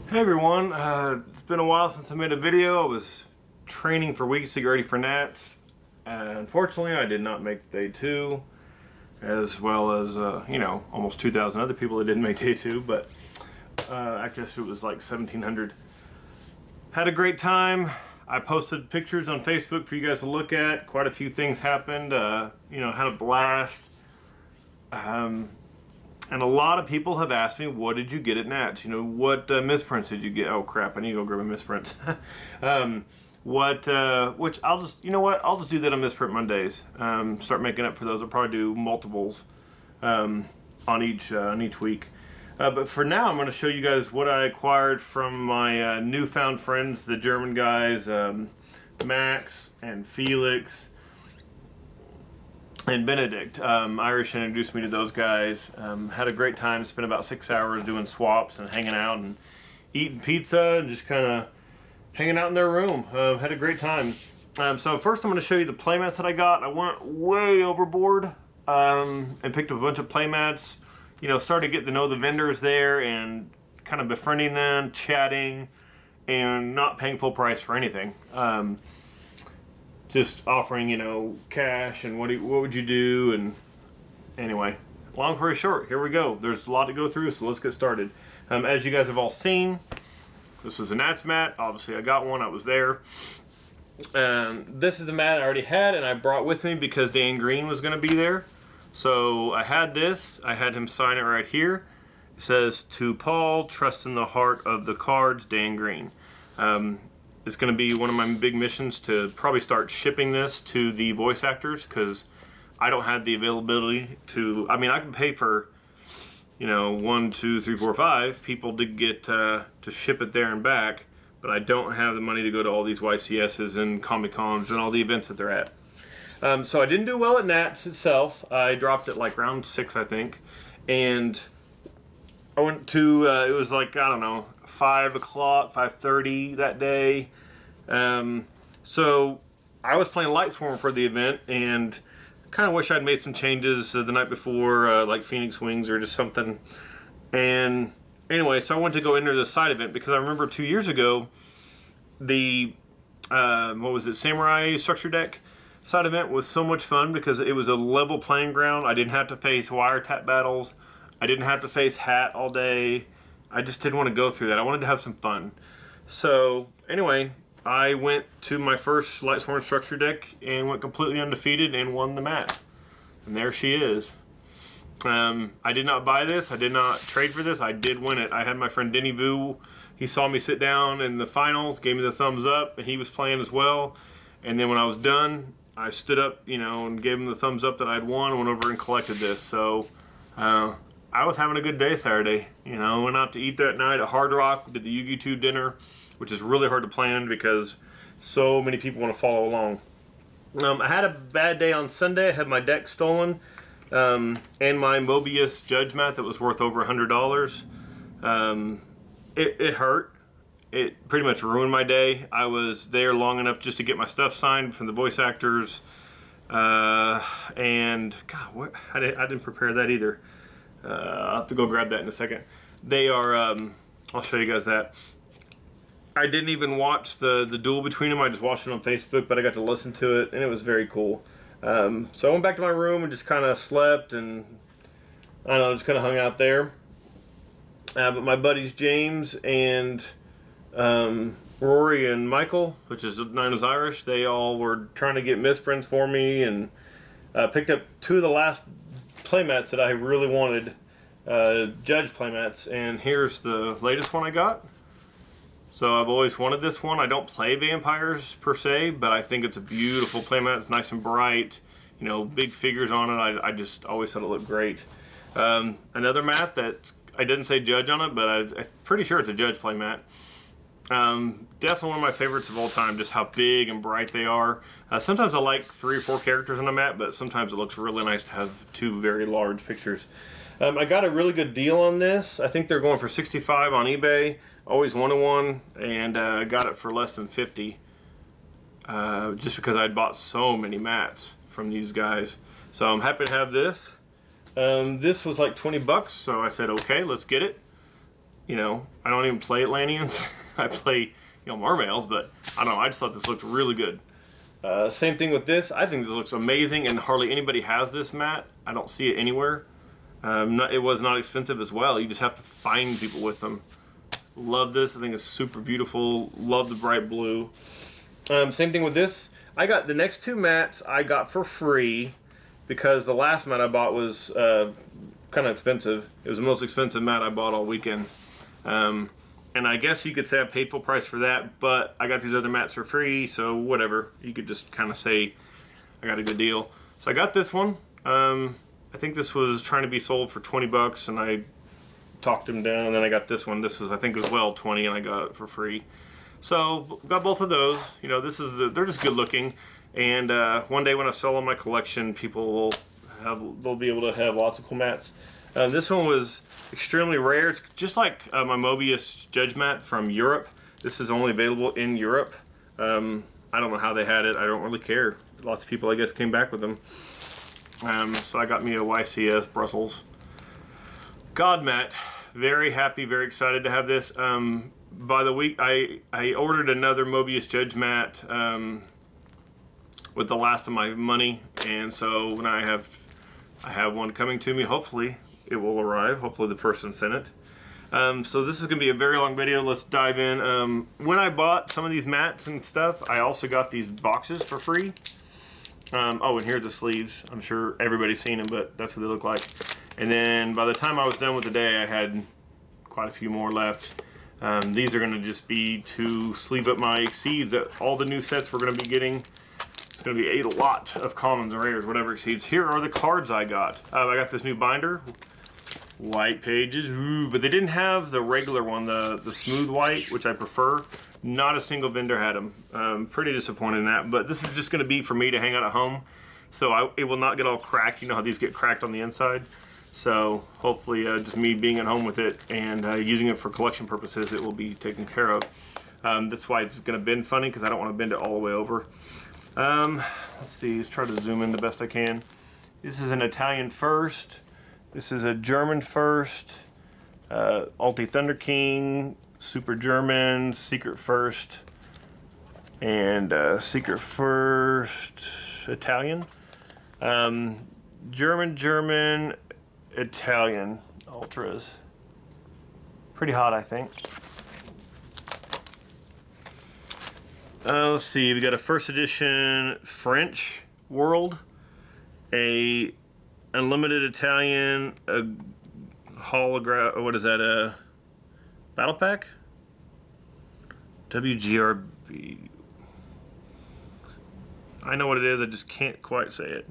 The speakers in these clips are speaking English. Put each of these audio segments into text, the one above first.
Hey everyone, it's been a while since I made a video. I was training for weeks to get ready for Nats. Unfortunately, I did not make day 2, as well as, almost 2,000 other people that didn't make day 2, but I guess it was like 1,700. Had a great time. I posted pictures on Facebook for you guys to look at. Quite a few things happened, had a blast. And a lot of people have asked me, what did you get at Nats? What misprints did you get? Oh crap, I need to go grab a misprint. Which I'll just, I'll just do that on Misprint Mondays. Start making up for those. I'll probably do multiples on each week. But for now, I'm going to show you guys what I acquired from my newfound friends, the German guys, Max and Felix and Benedict. Irish introduced me to those guys. Had a great time. Spent about 6 hours doing swaps and hanging out and eating pizza and just kind of hanging out in their room. Had a great time. So first I'm going to show you the playmats that I got. I went way overboard and picked up a bunch of playmats. Started to get to know the vendors there and kind of befriending them, chatting, and not paying full price for anything. Just offering, cash and what would you do, and anyway, long story short, here we go. There's a lot to go through, so let's get started. As you guys have all seen, this was a Nats mat. Obviously, I got one. I was there. This is the mat I already had, and I brought with me because Dan Green was going to be there. So I had this. I had him sign it right here. It says, "To Paul, trust in the heart of the cards, Dan Green." It's going to be one of my big missions to probably start shipping this to the voice actors, because I don't have the availability to. I mean, I can pay for, 1, 2, 3, 4, 5 people to get to ship it there and back, but I don't have the money to go to all these YCSs and Comic Cons and all the events that they're at. So I didn't do well at Nats itself. I dropped it like round 6, I think, and I went to it was like, I don't know, 5 o'clock, 5:30 that day. So I was playing Light Swarm for the event, and kind of wish I'd made some changes the night before, like Phoenix Wings or just something. And anyway, so I wanted to go enter the side event because I remember 2 years ago the what was it, Samurai Structure Deck side event was so much fun because it was a level playing ground. I didn't have to face wiretap battles. I didn't have to face hat all day. I just didn't want to go through that. I wanted to have some fun. So anyway, I went to my first Light Swarm Structure Deck and went completely undefeated and won the mat. And there she is. I did not buy this. I did not trade for this. I did win it. I had my friend Denny Vu. He saw me sit down in the finals, gave me the thumbs up, and he was playing as well. And then when I was done, I stood up, and gave him the thumbs up that I'd won and went over and collected this. So I was having a good day Saturday. Went out to eat that night at Hard Rock, did the Yu-Gi Tube dinner, which is really hard to plan because so many people want to follow along. I had a bad day on Sunday. I had my deck stolen and my Mobius Judge mat that was worth over $100. It hurt. It pretty much ruined my day. I was there long enough just to get my stuff signed from the voice actors. And God, I didn't prepare that either. I'll have to go grab that in a second. They are, I'll show you guys that. I didn't even watch the duel between them. I just watched it on Facebook, but I got to listen to it, and it was very cool. So I went back to my room and just kind of slept, and I don't know, just kind of hung out there. But my buddies James and Rory and Michael, which is known as Irish, they all were trying to get misprints for me, and picked up 2 of the last playmats that I really wanted, Judge playmats, and here's the latest one I got. So I've always wanted this one. I don't play vampires per se, but I think it's a beautiful playmat. It's nice and bright, big figures on it. I just always thought it looked great. Another mat that I didn't say Judge on it, but I'm pretty sure it's a Judge playmat. Definitely one of my favorites of all time, just how big and bright they are. Sometimes I like 3 or 4 characters on a mat, but sometimes it looks really nice to have 2 very large pictures. I got a really good deal on this. I think they're going for $65 on eBay. Always wanted one, and got it for less than $50. Just because I'd bought so many mats from these guys. So I'm happy to have this. This was like 20 bucks, so I said, okay, let's get it. you know, I don't even play Atlanteans. I play, you know, Mermails, but I don't know, I just thought this looked really good. Same thing with this. I think this looks amazing, and hardly anybody has this mat. I don't see it anywhere. It was not expensive as well. You just have to find people with them. Love this. I think it's super beautiful. Love the bright blue. Same thing with this. I got the next two mats I got for free because the last mat I bought was kind of expensive. It was the most expensive mat I bought all weekend. And I guess you could say I paid full price for that, but I got these other mats for free, so whatever. You could just kind of say I got a good deal. So I got this one. I think this was trying to be sold for 20 bucks, and I talked him down, and then I got this one. This was, I think, as well 20, and I got it for free. So got both of those. You know, this is they're just good looking, and one day when I sell on my collection, people they'll be able to have lots of cool mats. This one was extremely rare. It's just like my Mobius Judge mat from Europe. This is only available in Europe. I don't know how they had it. I don't really care. Lots of people, I guess, came back with them. So I got me a YCS Brussels God mat. Very happy, very excited to have this. By the week, I ordered another Mobius Judge mat with the last of my money, and so when I have one coming to me. Hopefully it will arrive. Hopefully the person sent it. So this is going to be a very long video. Let's dive in. When I bought some of these mats and stuff, I also got these boxes for free. Oh, and here are the sleeves. I'm sure everybody's seen them, but that's what they look like. And then by the time I was done with the day, I had quite a few more left. These are going to just be to sleeve up my exceeds that all the new sets we're going to be getting. It's going to be a lot of commons and rares, whatever exceeds. Here are the cards I got. I got this new binder. White pages, ooh, but they didn't have the regular one, the smooth white, which I prefer. Not a single vendor had them. I'm pretty disappointed in that, but this is just going to be for me to hang out at home, so it will not get all cracked. You know how these get cracked on the inside, so hopefully just me being at home with it and using it for collection purposes, it will be taken care of. That's why it's going to bend funny, because I don't want to bend it all the way over. Let's see, let's try to zoom in the best I can. This is an Italian first. This is a German first, Alti Thunder King, Super German, Secret First, and Secret First Italian. German, Italian Ultras. Pretty hot, I think. Let's see, we got a first edition French World, a Unlimited Italian, a holograph, what is that, a battle pack? WGRB. I know what it is, I just can't quite say it.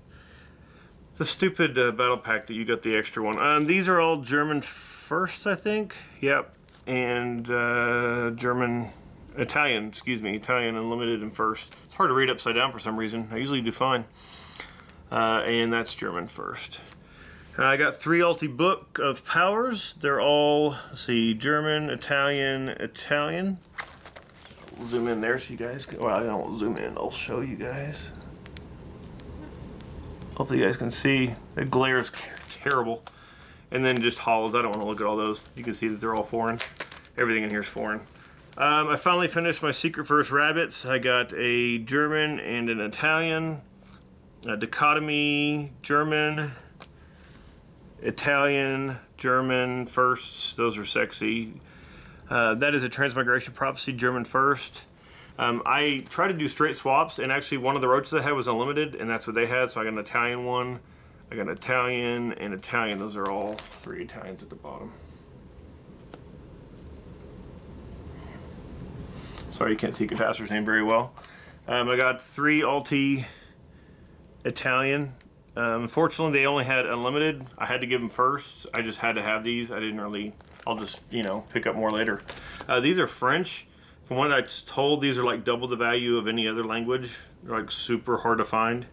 The stupid battle pack that you got the extra one. These are all German first, I think. Yep. And Italian, excuse me, Italian Unlimited and first. It's hard to read upside down for some reason. I usually do fine. And that's German first. I got 3 Alti Book of Powers. They're all, let's see, German, Italian, Italian. We'll zoom in there so you guys can, well, I don't zoom in, I'll show you guys. Hopefully you guys can see. The glare is terrible. And then just hauls, I don't want to look at all those. You can see that they're all foreign. Everything in here is foreign. I finally finished my Secret First Rabbits. I got a German and an Italian. Dichotomy, German, Italian, German firsts. Those are sexy. That is a Transmigration Prophecy, German first. I tried to do straight swaps, and actually one of the roaches I had was unlimited, and that's what they had, so I got an Italian one. I got an Italian and Italian. Those are all 3 Italians at the bottom. Sorry, you can't see Catastor's name very well. I got 3 Alti Italian. Unfortunately, they only had unlimited. I had to give them first. I just had to have these. I didn't really, I'll just, you know, pick up more later. These are French. From what I was told, these are like double the value of any other language. They're like super hard to find.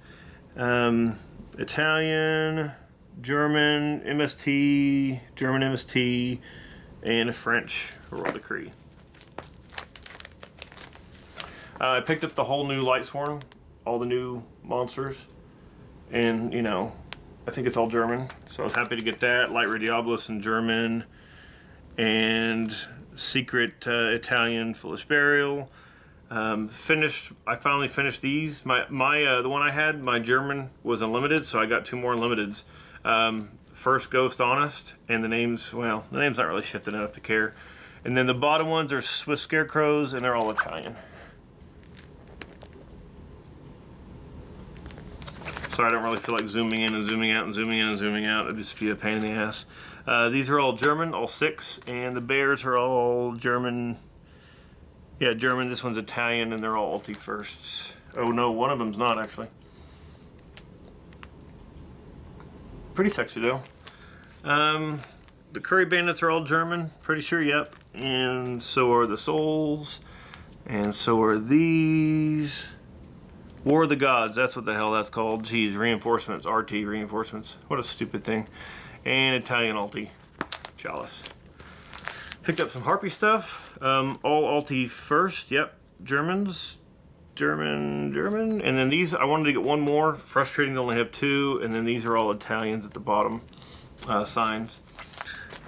Italian, German, MST, German MST, and a French Royal Decree. I picked up the whole new Lightsworn, all the new monsters. And, you know, I think it's all German, so I was happy to get that. Light Radiabolus in German, and and secret Italian foolish burial. I finally finished these. The one I had, my German was unlimited, so I got 2 more unlimiteds. First Ghost Honest, and the name's not really shifted enough to care. And then the bottom ones are Swiss Scarecrows, and they're all Italian. Sorry, I don't really feel like zooming in and zooming out and zooming in and zooming out. It'd just be a pain in the ass. These are all German, all 6, and the bears are all German. Yeah, German. This one's Italian, and they're all Alti firsts. Oh no, one of them's not actually. Pretty sexy though. The Curry Bandits are all German, pretty sure, yep. And so are the Souls, and so are these. War of the Gods, that's what the hell that's called. Geez, reinforcements, RT reinforcements. What a stupid thing. And Italian Alti Chalice. Picked up some Harpy stuff. All Alti first, yep. Germans. German. And then these, I wanted to get one more. Frustrating to only have 2. And then these are all Italians at the bottom. Signs.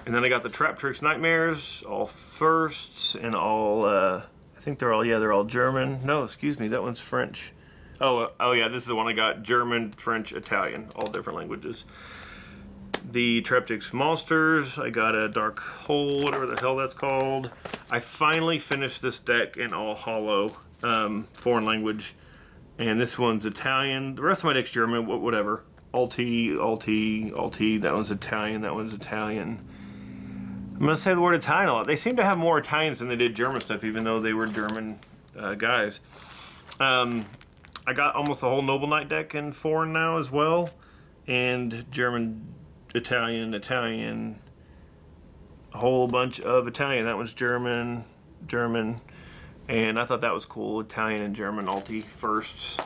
And then I got the Trap Tricks Nightmares, all firsts, and all, I think they're all German. No, excuse me, that one's French. Oh yeah, this is the one I got. German, French, Italian, all different languages. The Traptrix Monsters, I got a Dark Hole, whatever the hell that's called. I finally finished this deck in all hollow, foreign language. And this one's Italian. The rest of my deck's German, whatever. Alti, that one's Italian, that one's Italian. I'm gonna say the word Italian a lot. They seem to have more Italians than they did German stuff, even though they were German guys. I got almost the whole Noble Knight deck in foreign now as well. And German, Italian, a whole bunch of Italian. That one's German. And I thought that was cool. Italian and German Alti firsts.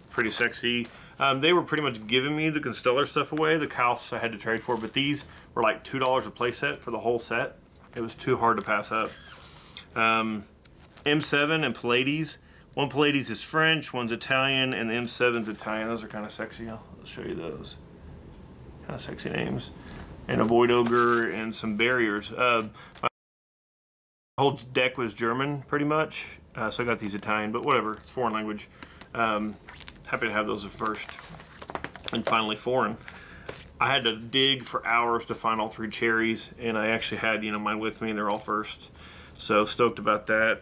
Pretty sexy. They were pretty much giving me the Constellar stuff away. The Kaus I had to trade for, but these were like $2 a playset for the whole set. It was too hard to pass up. M7 and Pallades. One Pallades is French, one's Italian, and the M7's Italian. Those are kind of sexy. I'll show you those. Kind of sexy names. And a Void Ogre and some barriers. My whole deck was German, pretty much. So I got these Italian, but whatever. It's foreign language. Happy to have those at first. And finally foreign. I had to dig for hours to find all 3 cherries, and I actually had mine with me, and they're all first. So stoked about that.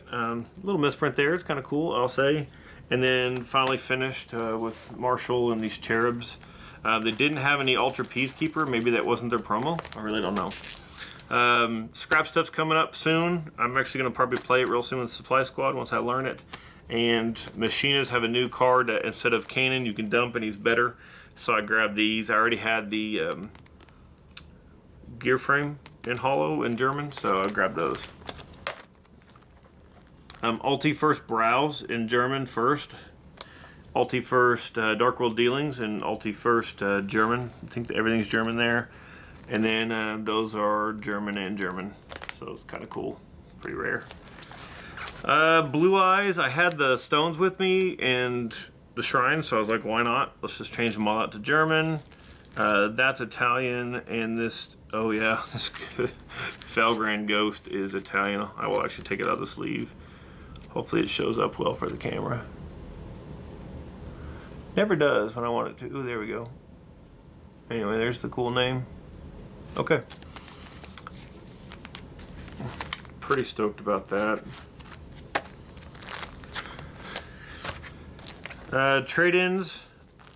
Little misprint there. It's kind of cool, I'll say. And then finally finished with Marshall and these Cherubs. They didn't have any Ultra Peacekeeper. Maybe that wasn't their promo. I really don't know. Scrap stuff's coming up soon. I'm actually going to probably play it real soon with Supply Squad once I learn it. And Machina's have a new card that instead of Kanan you can dump, and he's better. So I grabbed these. I already had the gear frame in hollow in German, so I grabbed those. Alti first Browse in German first. Alti first Dark World Dealings and Alti first German. I think everything's German there. And then those are German and German. So it's kind of cool. Pretty rare. Blue Eyes, I had the stones with me and the shrine, so I was like, why not? Let's just change them all out to German. That's Italian, and this, oh yeah, this Felgrand Ghost is Italian. I will actually take it out of the sleeve. Hopefully it shows up well for the camera. Never does when I want it to. Ooh, there we go. Anyway, there's the cool name. Okay. Pretty stoked about that. Trade-ins.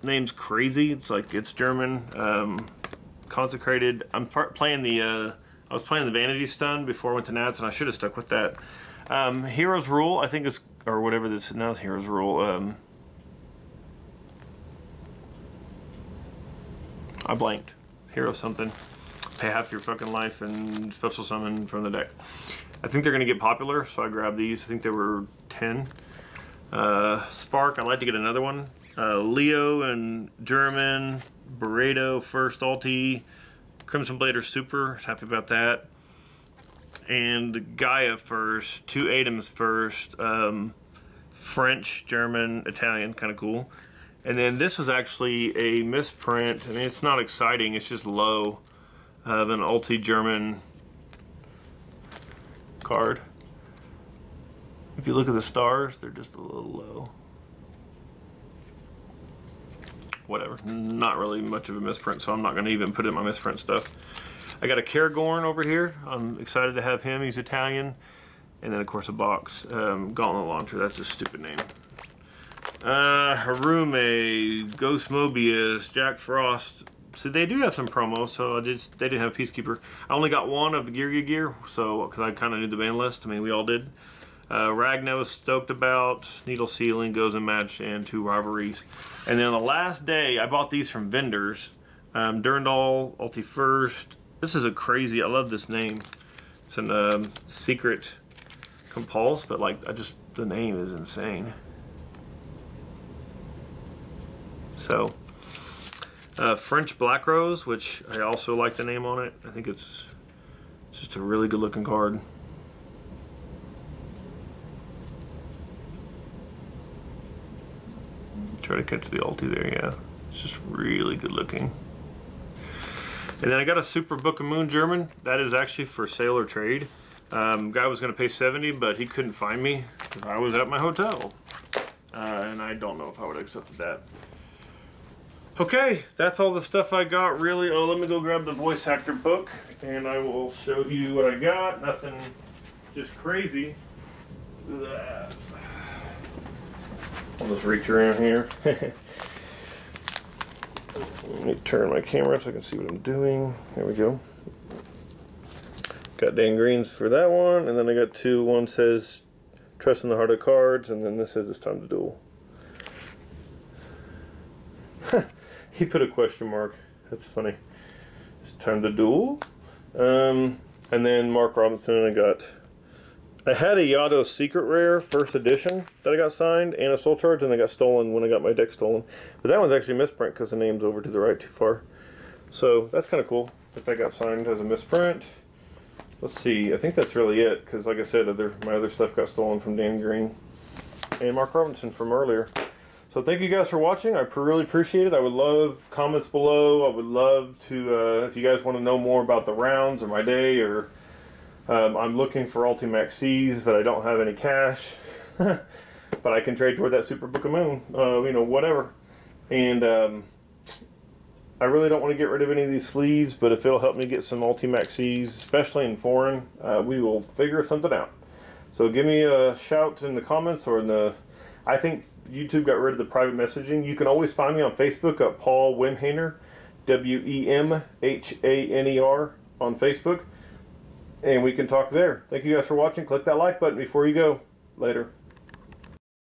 Name's crazy. It's like, it's German. Consecrated. I'm playing the, I was playing the Vanity Stun before I went to Nats, and I should have stuck with that. Heroes Rule, I think is, or whatever this, now it's Heroes Rule. I blanked. Hero something. Pay half your fucking life and special summon from the deck. I think they're going to get popular, so I grabbed these. I think they were 10. Spark, I'd like to get another one. Leo and German. Barredo, first Alti. Crimson Blader Super, happy about that. And Gaia first. 2 Adams first. French, German, Italian, kind of cool. And then this was actually a misprint. I mean, it's not exciting, it's just low. Of an Alti German card. If you look at the stars, they're just a little low. Whatever, not really much of a misprint, so I'm not going to even put in my misprint stuff. I got a Cairngorm over here. I'm excited to have him. He's Italian. And then, of course, a box. Gauntlet Launcher. That's a stupid name. Harume, Ghost Mobius, Jack Frost. So they do have some promos, so they didn't have Peacekeeper. I only got one of the gear, so because I kind of knew the band list. I mean, we all did. Ragnar was stoked about, Needle Sealing, Goes and Match, and 2 Rivalries. And then on the last day, I bought these from vendors. Durandal, Ulti First. This is a crazy, I love this name. It's a secret compulse, but like, the name is insane. So, French Black Rose, which I also like the name on it. I think it's just a really good looking card. Try to catch the ulti there, yeah. It's just really good looking. And then I got a Super Book of Moon German. That is actually for sale or trade. Guy was going to pay 70, but he couldn't find me because I was at my hotel. And I don't know if I would have accepted that. Okay, that's all the stuff I got, really. Oh, let me go grab the voice actor book, and I will show you what I got. Nothing just crazy. I'll just reach around here. Let me turn my camera so I can see what I'm doing. There we go. Got Dan Green's for that one, and then I got 2. One says Trust in the Heart of Cards, and then this says It's Time to Duel. He put a question mark. That's funny. It's Time to Duel. And then Mark Robinson, I had a Yado Secret Rare first edition that I got signed and a Soul Charge, and they got stolen when I got my deck stolen. But that one's actually misprint because the name's over to the right too far. So that's kind of cool that that got signed as a misprint. Let's see, I think that's really it because, like I said, my other stuff got stolen from Dan Green and Mark Robinson from earlier. So thank you guys for watching. I really appreciate it. I would love comments below. I would love to, if you guys want to know more about the rounds or my day, or I'm looking for Ultimax C's, but I don't have any cash. But I can trade toward that Super Book of Moon, you know, whatever. And I really don't want to get rid of any of these sleeves, but if it'll help me get some Ultimax C's, especially in foreign, we will figure something out. So give me a shout in the comments or in the... I think YouTube got rid of the private messaging. You can always find me on Facebook at Paul Wemhaner, Wemhaner on Facebook. And we can talk there. Thank you guys for watching. Click that like button before you go. Later.